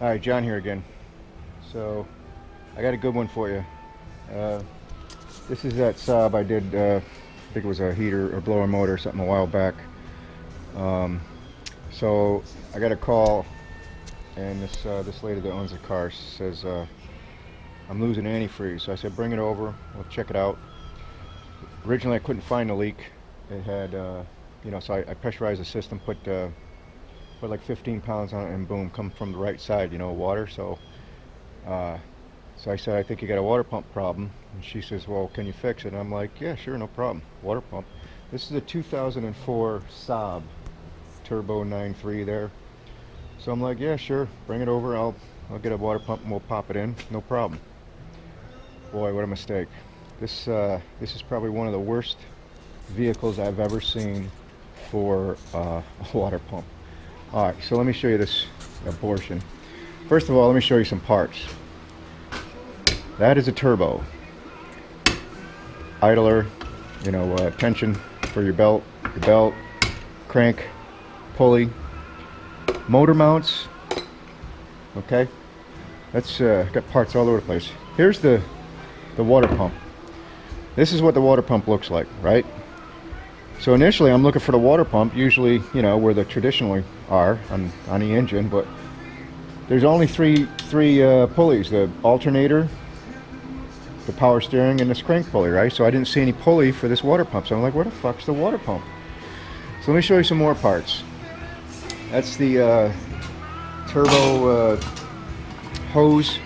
Alright, John here again. So, I got a good one for you. This is that saab I did, I think it was a heater or blower motor or something a while back. So, I got a call, and this lady that owns the car says, I'm losing antifreeze. So I said, bring it over, we'll check it out. Originally I couldn't find the leak. It had, so I pressurized the system, put like 15 pounds on it, and boom, come from the right side, water. So I said, I think you got a water pump problem. And she says, well, can you fix it? And I'm like, yeah, sure, no problem. Water pump. This is a 2004 Saab Turbo 9.3 there. So I'm like, yeah, sure, bring it over. I'll get a water pump and we'll pop it in, no problem. Boy, what a mistake. This is probably one of the worst vehicles I've ever seen for a water pump. Alright, so let me show you this abortion. First of all, let me show you some parts. That is a turbo. Idler, tension for your belt, crank, pulley, motor mounts. Okay, that's got parts all over the place. Here's the water pump. This is what the water pump looks like, right? So initially I'm looking for the water pump, usually, where they traditionally are on the engine, but there's only three pulleys: the alternator, the power steering, and this crank pulley, right? So I didn't see any pulley for this water pump. So I'm like, where the fuck's the water pump? So let me show you some more parts. That's the turbo hose.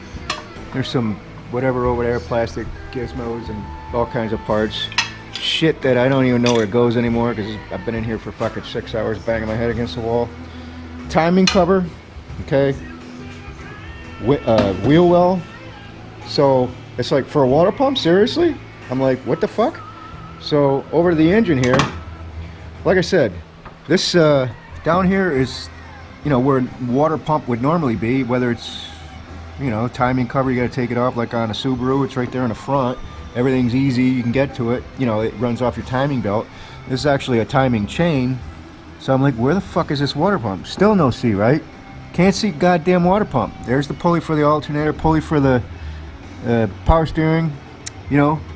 There's some whatever over there, plastic gizmos and all kinds of parts. Shit that I don't even know where it goes anymore, because I've been in here for fucking 6 hours banging my head against the wall. Timing cover, okay. Wheel well. So it's like, for a water pump, seriously? I'm like, what the fuck? So over to the engine here, like I said, this down here is where a water pump would normally be, whether it's timing cover, you got to take it off. Like on a Subaru, it's right there in the front. Everything's easy, you can get to it. It runs off your timing belt. This is actually a timing chain. So I'm like, where the fuck is this water pump? Still no see, right? Can't see goddamn water pump. There's the pulley for the alternator, pulley for the power steering,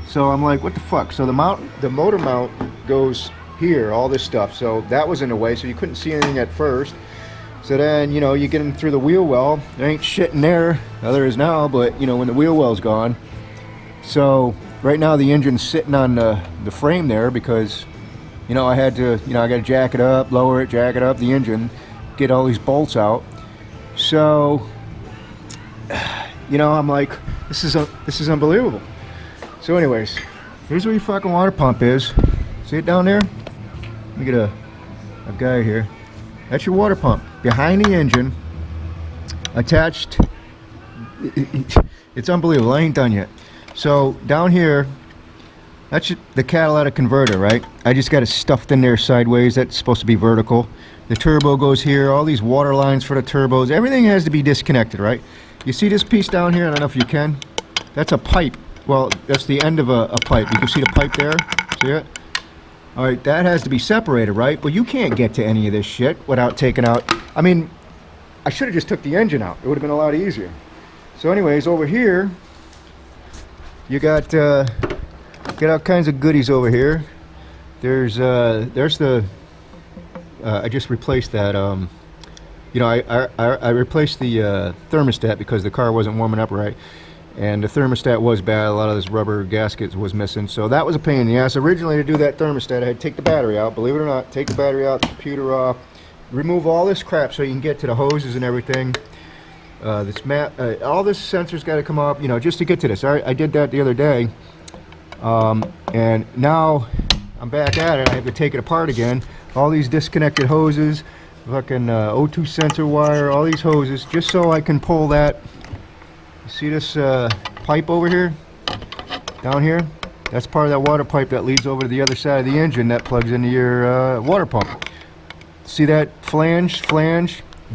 So I'm like, what the fuck? So the motor mount goes here, all this stuff. So that was in the way, so you couldn't see anything at first. So then, you get in through the wheel well. There ain't shit in there. Now there is now, but when the wheel well's gone. So right now the engine's sitting on the frame there, because I had to, I got to jack it up, lower it, jack it up, the engine, get all these bolts out. So I'm like, this is unbelievable. So anyways, here's where your fucking water pump is. See it down there? Let me get a guy here. That's your water pump behind the engine, attached. It's unbelievable. I ain't done yet. So down here, that's the catalytic converter, right? I just got it stuffed in there sideways. That's supposed to be vertical. The turbo goes here. All these water lines for the turbos. Everything has to be disconnected, right? You see this piece down here? I don't know if you can. That's a pipe. Well, that's the end of a pipe. You can see the pipe there. See it? All right, that has to be separated, right? But you can't get to any of this shit without taking out. I mean, I should have just took the engine out. It would have been a lot easier. So anyways, over here, you got all kinds of goodies over here. There's the I just replaced that. I replaced the thermostat because the car wasn't warming up right, and the thermostat was bad. A lot of this rubber gaskets was missing, so that was a pain in the ass. Originally, to do that thermostat, I had to take the battery out. Believe it or not, take the battery out, the computer off, remove all this crap so you can get to the hoses and everything. This all this sensor's got to come up, just to get to this. I did that the other day, and now I'm back at it. I have to take it apart again. All these disconnected hoses, fucking O2 sensor wire, all these hoses, just so I can pull that. You see this pipe over here, down here? That's part of that water pipe that leads over to the other side of the engine that plugs into your water pump. See that flange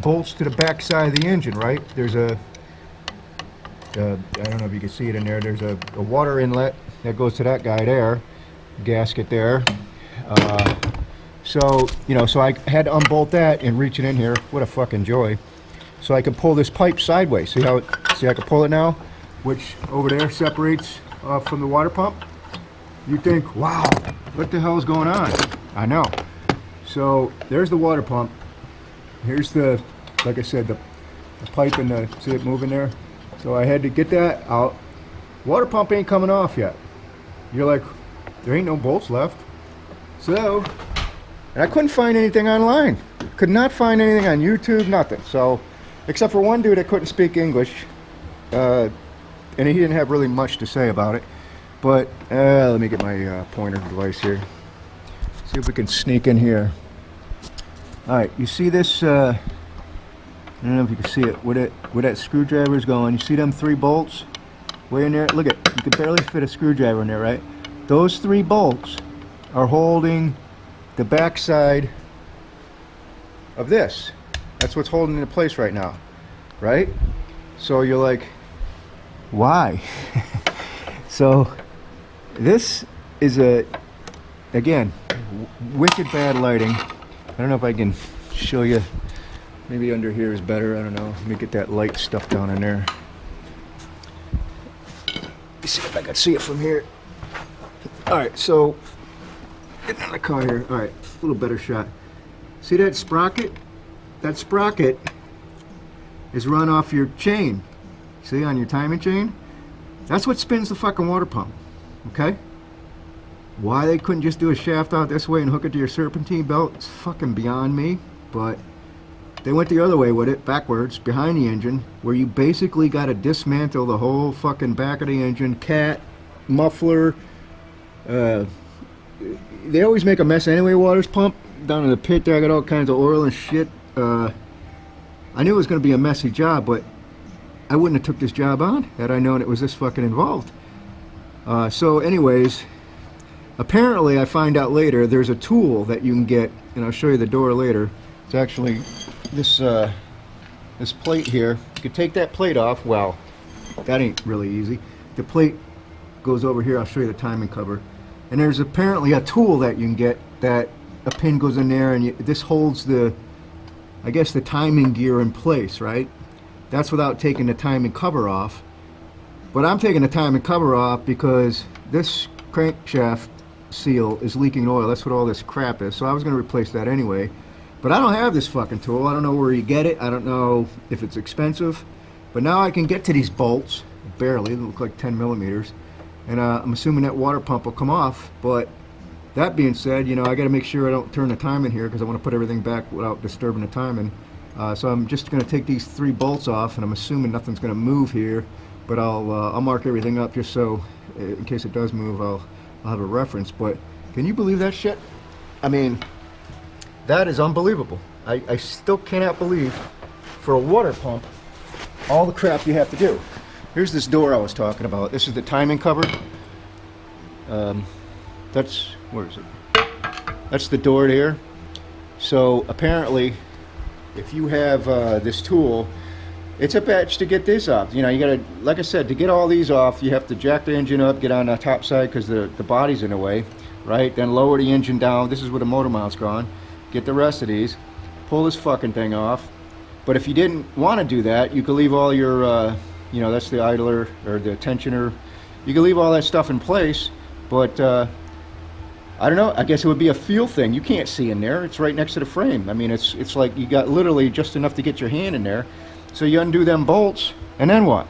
bolts to the back side of the engine, right? There's I don't know if you can see it in there. There's a water inlet that goes to that guy there, gasket there. So I had to unbolt that and reach it in here. What a fucking joy. so I can pull this pipe sideways. See how see I can pull it now, which over there separates from the water pump. You think, wow, what the hell is going on? I know. So there's the water pump. Here's the, like I said, the pipe and the, see it moving there? So I had to get that out. Water pump ain't coming off yet. You're like, there ain't no bolts left. So, and I couldn't find anything online. Could not find anything on YouTube, nothing. So, except for one dude that couldn't speak English. And he didn't have really much to say about it. But, let me get my pointer device here. See if we can sneak in here. Alright, you see this, I don't know if you can see it, where that screwdriver is going. You see them 3 bolts way in there? Look at, you can barely fit a screwdriver in there, right? Those 3 bolts are holding the back side of this. That's what's holding it in place right now, right? So you're like, why? So this is again, wicked bad lighting. I don't know if I can show you. Maybe under here is better. I don't know. Let me get that light stuff down in there. Let's see if I can see it from here. Alright, so getting in the car here. Alright, a little better shot. See that sprocket? That sprocket is run off your chain. See, on your timing chain? That's what spins the fucking water pump. Okay? Why they couldn't just do a shaft out this way and hook it to your serpentine belt, it's fucking beyond me. But they went the other way with it, backwards, behind the engine, where you basically got to dismantle the whole fucking back of the engine, cat, muffler. They always make a mess anyway, water's pump. Down in the pit there, I got all kinds of oil and shit. I knew it was going to be a messy job, but I wouldn't have took this job on had I known it was this fucking involved. So anyways, apparently I find out later there's a tool that you can get, and I'll show you the door later. It's actually this this plate here. You could take that plate off. Well, that ain't really easy. The plate goes over here. I'll show you the timing cover. And there's apparently a tool that you can get that a pin goes in there, and this holds the, I guess, the timing gear in place, right? That's without taking the timing cover off. But I'm taking the timing cover off because this crankshaft seal is leaking oil. That's what all this crap is. So I was going to replace that anyway. But I don't have this fucking tool. I don't know where you get it. I don't know if it's expensive. But now I can get to these bolts. Barely. They look like 10 millimeters. And I'm assuming that water pump will come off. But that being said, you know, I got to make sure I don't turn the timing here because I want to put everything back without disturbing the timing. So I'm just going to take these 3 bolts off, and I'm assuming nothing's going to move here. But I'll mark everything up just so, in case it does move, I'll have a reference. But can you believe that shit? I mean, that is unbelievable. I still cannot believe, for a water pump, all the crap you have to do. Here's this door I was talking about. This is the timing cover. That's, where is it? That's the door there. So apparently, if you have this tool, it's a bitch to get this off. You know, you gotta, like I said, to get all these off, you have to jack the engine up, get on the top side because the body's in the way, right? Then lower the engine down. This is where the motor mount's gone. Get the rest of these, pull this fucking thing off. But if you didn't want to do that, you could leave all your, you know, that's the idler or the tensioner. You can leave all that stuff in place, but I don't know. I guess it would be a feel thing. You can't see in there. It's right next to the frame. I mean, it's like you got literally just enough to get your hand in there. So you undo them bolts, and then what?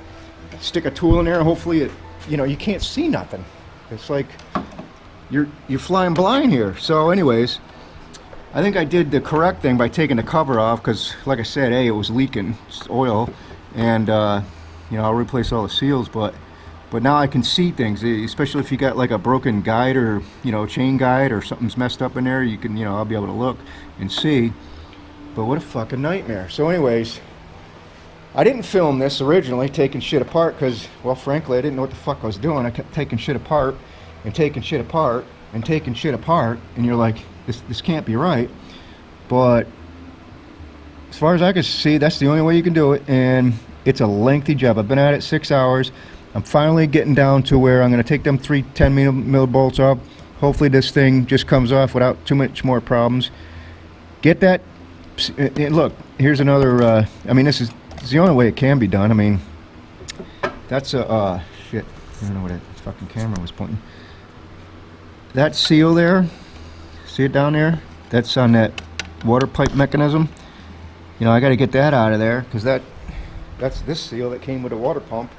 Stick a tool in there, and hopefully it, you know, you can't see nothing. It's like you're flying blind here. So anyways, I think I did the correct thing by taking the cover off because, like I said, it was leaking. It's oil, and you know, I'll replace all the seals, but now I can see things, especially if you got like a broken guide or, you know, chain guide or something's messed up in there. You can, you know, I'll be able to look and see. But what a fucking nightmare. So anyways, I didn't film this originally, taking shit apart, because, well, frankly, I didn't know what the fuck I was doing. I kept taking shit apart and taking shit apart and taking shit apart, and you're like, this can't be right. But as far as I can see, that's the only way you can do it, and it's a lengthy job. I've been at it 6 hours. I'm finally getting down to where I'm going to take them 3 10mm bolts off. Hopefully this thing just comes off without too much more problems. Get that And look, here's another. I mean, this is the only way it can be done. I mean, that's a shit. I don't know where that fucking camera was pointing. That seal there, see it down there? That's on that water pipe mechanism. You know, I got to get that out of there because that's this seal that came with a water pump.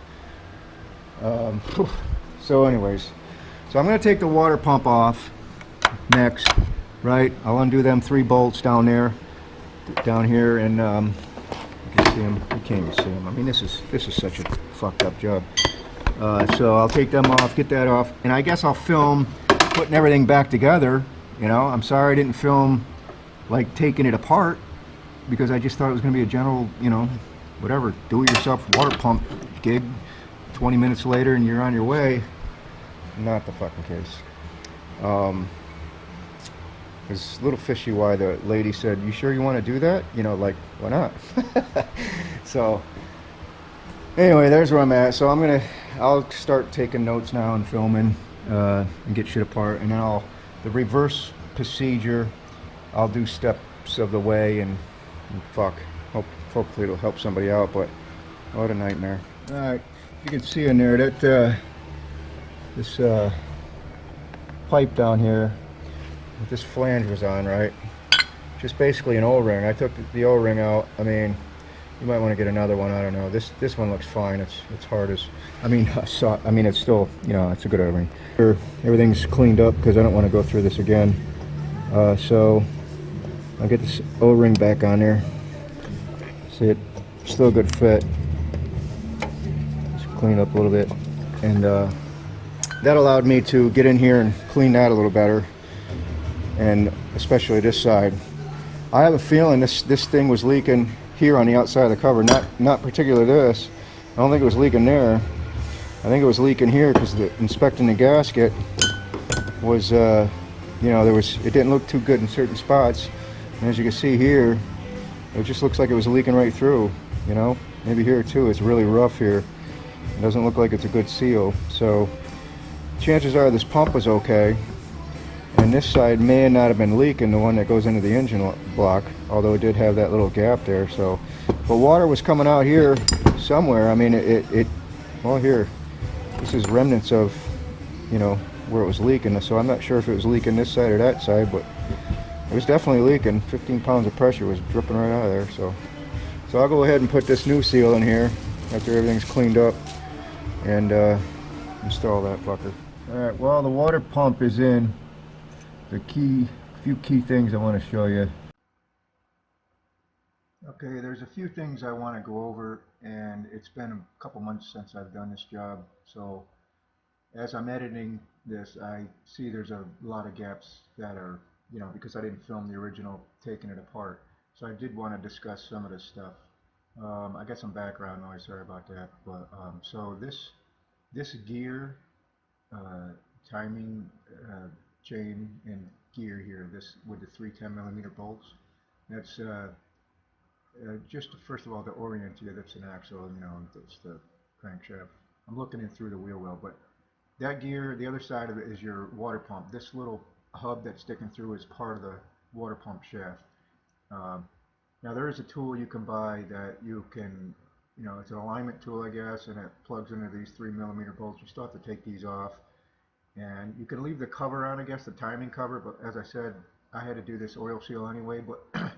So anyways, so I'm going to take the water pump off next, right? I'll undo them 3 bolts down there, down here, and you can see them. You can't even see them. I mean, this is such a fucked up job. So I'll take them off, get that off, and I guess I'll film putting everything back together. You know, I'm sorry I didn't film like taking it apart because I just thought it was going to be a general, you know, whatever, do-it-yourself water pump gig. 20 minutes later and you're on your way. Not the fucking case. It's a little fishy why the lady said, "You sure you want to do that?" You know, like, why not? So anyway, there's where I'm at. So I'll start taking notes now and filming and get shit apart, and then the reverse procedure, I'll do steps of the way, and fuck, hopefully it'll help somebody out, but what a nightmare. All right, you can see in there that this pipe down here, this flange was on, right? Just basically an O-ring. I took the O-ring out. I mean, you might want to get another one. I don't know. This one looks fine. It's hard as, I mean, it's still, you know, it's a good O-ring. Everything's cleaned up because I don't want to go through this again. So I'll get this O-ring back on there. See it, still a good fit. Just clean up a little bit, and that allowed me to get in here and clean that a little better, and especially this side. I have a feeling this thing was leaking here on the outside of the cover, not particularly this. I don't think it was leaking there. I think it was leaking here because inspecting the gasket was, you know, it didn't look too good in certain spots, and as you can see here, it just looks like it was leaking right through. You know, maybe here too. It's really rough here. It doesn't look like it's a good seal. So chances are this pump was okay, and this side may not have been leaking, the one that goes into the engine block, although it did have that little gap there. So, but water was coming out here somewhere. I mean, well, here, this is remnants of, you know, where it was leaking. So I'm not sure if it was leaking this side or that side, but it was definitely leaking. 15 pounds of pressure was dripping right out of there. So I'll go ahead and put this new seal in here after everything's cleaned up, and install that fucker. All right, well, the water pump is in. The few key things I want to show you. Okay, there's a few things I want to go over, and it's been a couple months since I've done this job, so as I'm editing this, I see there's a lot of gaps that are, you know, because I didn't film the original taking it apart. So I did want to discuss some of this stuff. I got some background noise, sorry about that. But so this gear, timing chain and gear here, this with the 310mm bolts, that's just first of all to orient you, that's an axle, you know, that's the crankshaft. I'm looking in through the wheel well, but that gear, the other side of it is your water pump. This little hub that's sticking through is part of the water pump shaft. Now there is a tool you can buy that you can, you know, it's an alignment tool, I guess, and it plugs into these 3mm bolts. You still have to take these off, and you can leave the cover on, I guess, the timing cover, but as I said, I had to do this oil seal anyway. But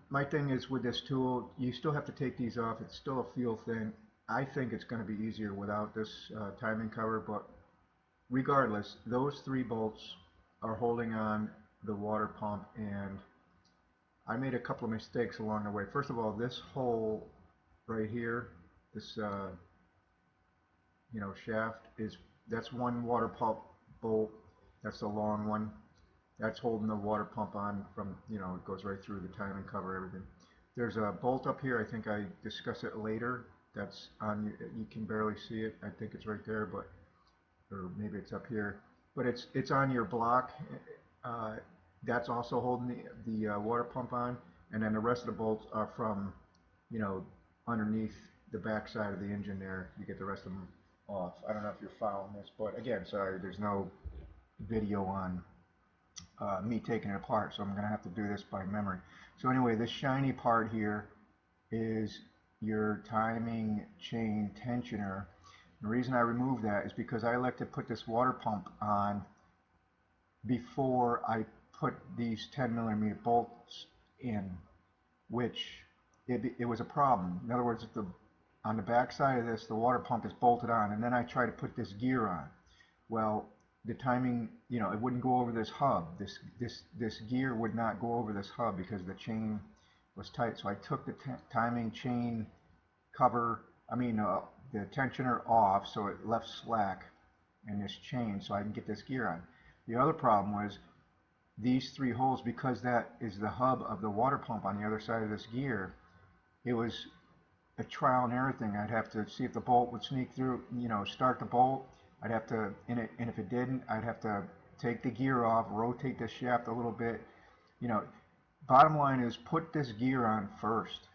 my thing is with this tool, you still have to take these off. It's still a feel thing. I think it's going to be easier without this timing cover, but regardless, those 3 bolts are holding on the water pump, and I made a couple of mistakes along the way. First of all, this hole right here, this you know, shaft, that's one water pump bolt. That's the long one. That's holding the water pump on from, you know, it goes right through the timing cover, everything. There's a bolt up here. I think I discuss it later. That's on, you can barely see it. I think it's right there, but, or maybe it's up here. But it's on your block. That's also holding the water pump on, and then the rest of the bolts are from, you know, underneath the back side of the engine there. You get the rest of them off. I don't know if you're following this, but again, sorry, there's no video on me taking it apart, so I'm going to have to do this by memory. So anyway, this shiny part here is your timing chain tensioner. The reason I removed that is because I like to put this water pump on before I put these 10mm bolts in, which it was a problem. In other words, on the back side of this, the water pump is bolted on, and then I try to put this gear on. Well, the timing, it wouldn't go over this hub. This gear would not go over this hub because the chain was tight. So I took the timing chain cover, the tensioner off, so it left slack in this chain so I can get this gear on. The other problem was these 3 holes, because that is the hub of the water pump on the other side of this gear. It was a trial and error thing. I'd have to see if the bolt would sneak through, start the bolt. I'd have to, and if it didn't, I'd have to take the gear off, rotate the shaft a little bit. Bottom line is, put this gear on first.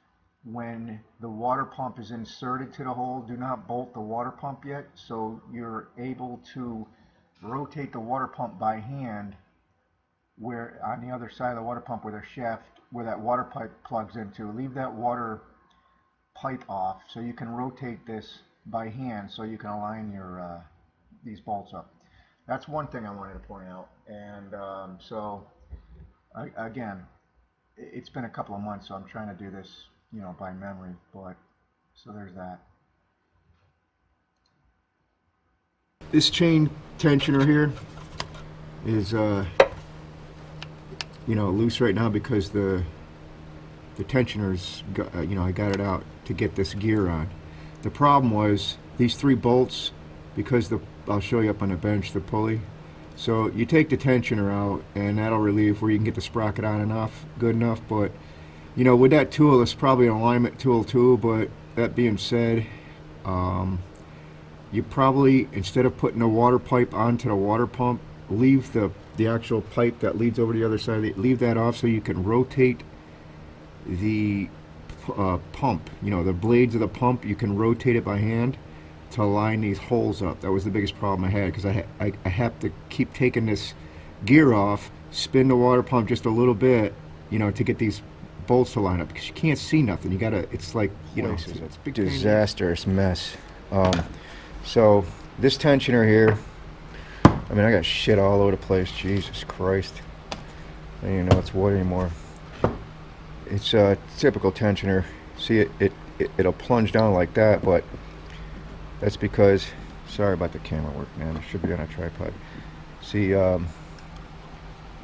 When the water pump is inserted to the hole, do not bolt the water pump yet, so you're able to rotate the water pump by hand, where on the other side of the water pump where the shaft, where that water pipe plugs into. Leave that water pipe off so you can rotate this by hand, so you can align your these bolts up. That's one thing I wanted to point out. And again, it's been a couple of months, so I'm trying to do this, by memory. But so there's that. This chain tensioner here is loose right now because the tensioner's I got it out to get this gear on. The problem was these 3 bolts, because I'll show you up on the bench, the pulley. So you take the tensioner out and that'll relieve where you can get the sprocket on good enough. But with that tool, it's probably an alignment tool too. But that being said, you probably, instead of putting the water pipe onto the water pump, leave the actual pipe that leads over the other side, leave that off so you can rotate the pump, the blades of the pump. You can rotate it by hand to line these holes up. That was the biggest problem I had, because I have to keep taking this gear off, spin the water pump just a little bit, to get these bolts to line up, because you can't see nothing. You gotta, it's like, it's a big disastrous mess. So this tensioner here, I got shit all over the place. Jesus Christ, I don't even know what's what anymore. It's a typical tensioner. See, it'll plunge down like that, but that's because, sorry about the camera work, man. It should be on a tripod. See,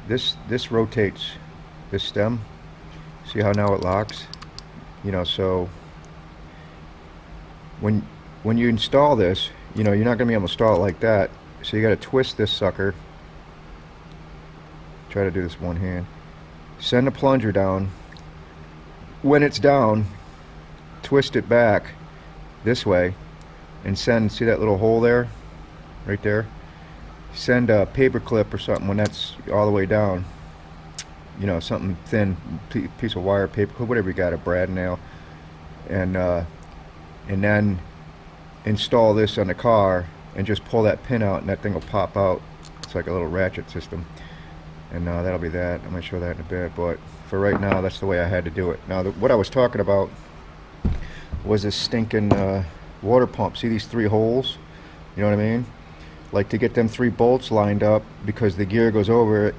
this rotates this stem. See how now it locks? So when you install this, you're not going to be able to install it like that. So you got to twist this sucker. Try to do this one hand. Send the plunger down. When it's down, twist it back this way and send, see that little hole there? Right there? Send a paper clip or something when that's all the way down. Something thin, piece of wire, paper clip, whatever you got, a brad nail. And then install this on the car and just pull that pin out and that thing will pop out. It's like a little ratchet system. And that'll be that. I'm going to show that in a bit, but for right now, that's the way I had to do it. Now, what I was talking about was this stinking water pump. See these 3 holes? You know what I mean? Like, to get them 3 bolts lined up, because the gear goes over it,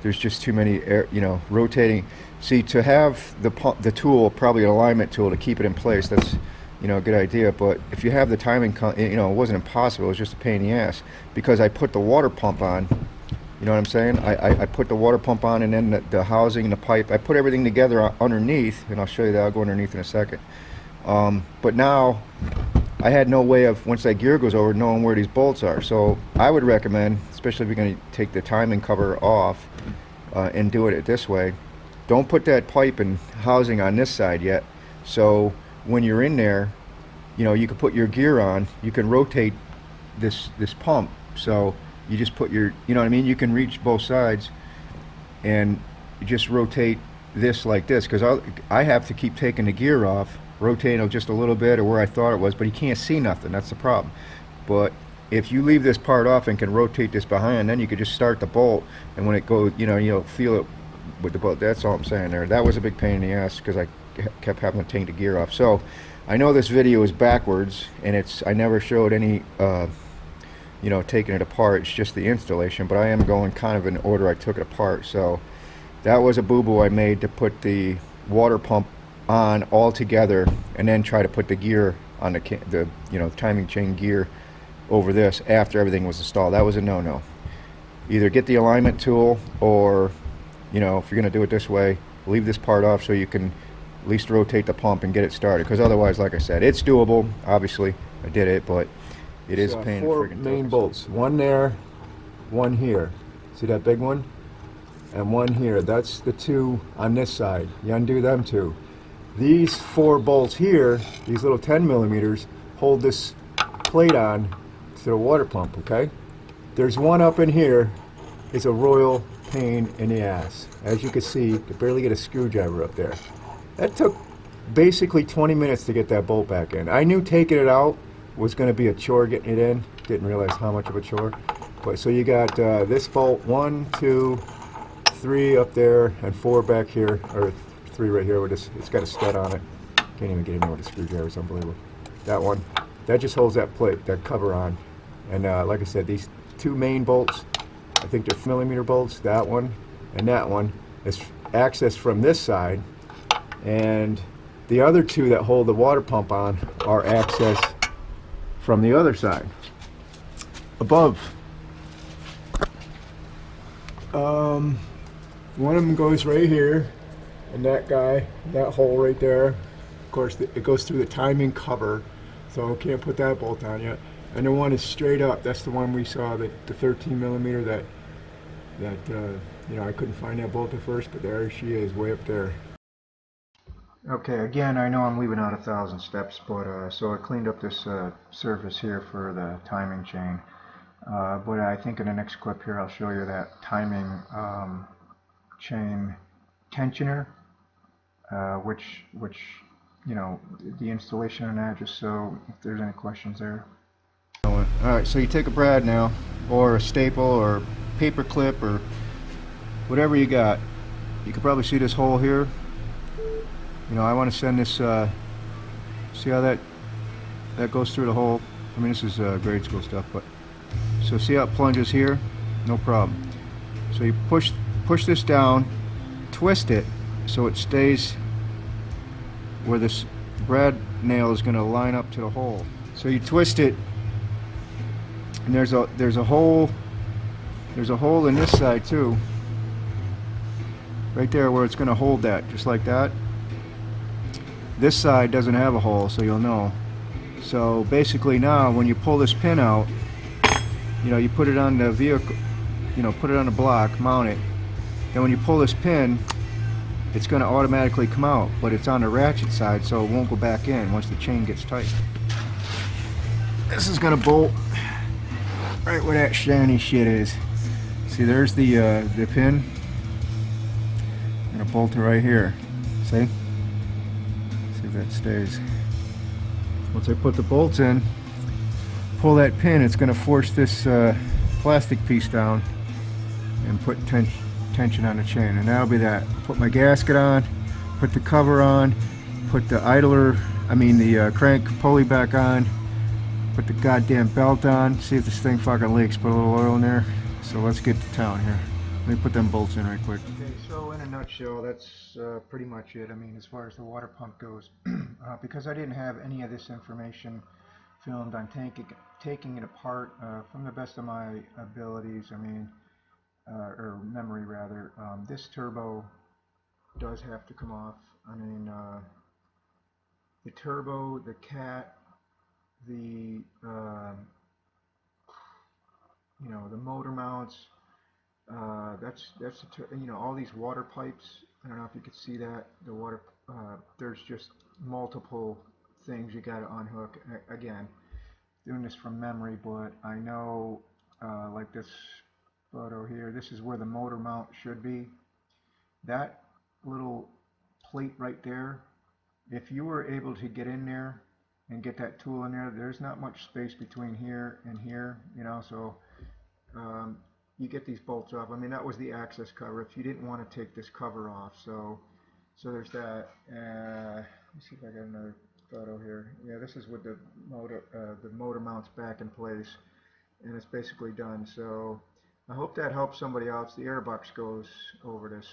there's just too many air, rotating. See, to have the tool, probably an alignment tool to keep it in place, that's, a good idea. But if you have the timing, it wasn't impossible. It was just a pain in the ass, because I put the water pump on. You know what I'm saying? I put the water pump on, and then the housing and the pipe. I put everything together underneath, and I'll show you that. I'll go underneath in a second. But now I had no way of, once that gear goes over, knowing where these bolts are. So I would recommend, especially if you're going to take the timing cover off and do it this way, don't put that pipe and housing on this side yet. So when you're in there, you can put your gear on. You can rotate this pump. So you just put your, you know what I mean? You can reach both sides, and you just rotate this like this, because I have to keep taking the gear off, rotating it just a little bit or where I thought it was, but you can't see nothing. That's the problem. But if you leave this part off and can rotate this behind, then you could just start the bolt, and when it goes, you'll feel it with the bolt. That's all I'm saying there. That was a big pain in the ass because I kept having to take the gear off. So I know this video is backwards, and I never showed any taking it apart. It's just the installation, but I am going kind of in order I took it apart. So that was a boo-boo I made, to put the water pump on all together and then try to put the gear on the timing chain gear over this after everything was installed. That was a no-no. Either get the alignment tool, or if you're going to do it this way, leave this part off so you can at least rotate the pump and get it started, because otherwise, like I said, it's doable. Obviously I did it, but it is a pain. Four main bolts, one there, one here, see that big one, and one here. That's the two on this side. You undo them two. These 4 bolts here, these little 10 millimeters, hold this plate on to the water pump. Okay, there's one up in here. It's a royal pain in the ass. As you can see, you could barely get a screwdriver up there. That took basically 20 minutes to get that bolt back in. I knew taking it out was going to be a chore getting it in. Didn't realize how much of a chore. But so you got this bolt, 1, 2, 3 up there, and 4 back here, or 3 right here. It's got a stud on it. Can't even get in there with a screwdriver. It's unbelievable. That one, that just holds that plate, that cover on. And like I said, these 2 main bolts, I think they're millimeter bolts. That one and that one is accessed from this side, and the other 2 that hold the water pump on are accessed from the other side, above. One of them goes right here, and that guy, that hole right there, of course it goes through the timing cover, so can't put that bolt on yet. And the one is straight up. That's the one we saw, the 13 millimeter that I couldn't find that bolt at first, but there she is, way up there. Okay, again, I know I'm leaving out 1,000 steps, but so I cleaned up this surface here for the timing chain. But I think in the next clip here I'll show you that timing chain tensioner, which the installation on that, just so if there's any questions there. Alright, so you take a brad now, or a staple, or paper clip, or whatever you got. You can probably see this hole here. I want to send this, see how that goes through the hole? I mean, this is grade school stuff, but so see how it plunges here? No problem. So you push this down, twist it so it stays where this brad nail is going to line up to the hole. So you twist it, and there's a hole in this side too, right there, where it's going to hold that, just like that. This side doesn't have a hole, so you'll know. So basically now when you pull this pin out, you put it on the vehicle, put it on the block, mount it. Then when you pull this pin, it's going to automatically come out, but it's on the ratchet side, so it won't go back in once the chain gets tight. This is going to bolt right where that shiny shit is. See, there's the pin. I'm going to bolt it right here. See? See if that stays. Once I put the bolts in, pull that pin, it's going to force this plastic piece down and put tension on the chain, and that'll be that. Put my gasket on, put the cover on, put the the crank pulley back on, put the goddamn belt on, see if this thing fucking leaks, put a little oil in there. So let's get to town here. Let me put them bolts in right quick. Okay, so in a nutshell, that's pretty much it. I mean, as far as the water pump goes, because I didn't have any of this information filmed, I'm taking it apart from the best of my abilities. I mean, or memory rather. This turbo does have to come off. I mean, the turbo, the cat, the the motor mounts. That's all these water pipes. I don't know if you could see that. The water. There's just multiple things you got to unhook. Again, doing this from memory, but I know, like this photo here, this is where the motor mount should be. That little plate right there, if you were able to get in there and get that tool in there. There's not much space between here and here, you know, so you get these bolts off. I mean, that was the access cover if you didn't want to take this cover off. So there's that. Let me see if I got another photo here. Yeah, this is with the motor mounts back in place, and it's basically done. So I hope that helps somebody else. The airbox goes over this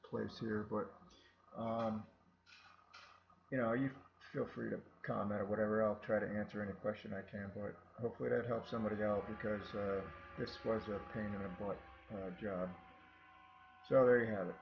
place here, but you know, you feel free to comment or whatever. I'll try to answer any question I can, but hopefully that helps somebody out, because this was a pain in the butt job. So there you have it.